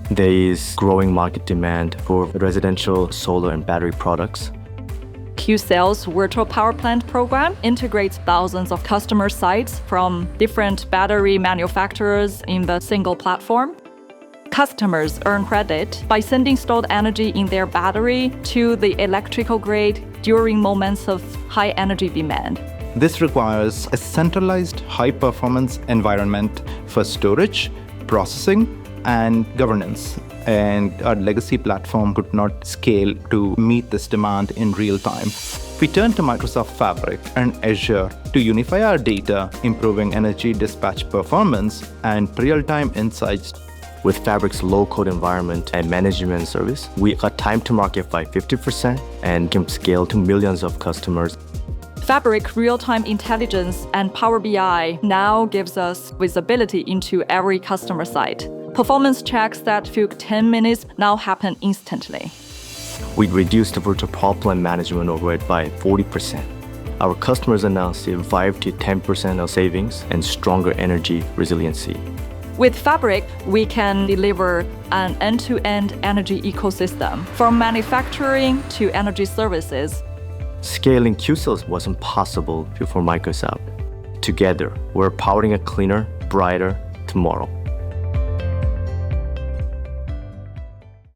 There is growing market demand for residential solar and battery products. Qcells virtual power plant program integrates thousands of customer sites from different battery manufacturers in the single platform. Customers earn credit by sending stored energy in their battery to the electrical grid during moments of high energy demand. This requires a centralized high-performance environment for storage, processing, and governance. And our legacy platform could not scale to meet this demand in real time. We turned to Microsoft Fabric and Azure to unify our data, improving energy dispatch performance and real-time insights. With Fabric's low-code environment and management service, we cut time to market by 50% and can scale to millions of customers. Fabric real-time intelligence and Power BI now gives us visibility into every customer site. Performance checks that took 10 minutes now happen instantly. We reduced the virtual power plant management overhead by 40%. Our customers are now seeing 5 to 10% of savings and stronger energy resiliency. With Fabric, we can deliver an end-to-end energy ecosystem, from manufacturing to energy services. Scaling Qcells wasn't possible before Microsoft. Together, we're powering a cleaner, brighter tomorrow.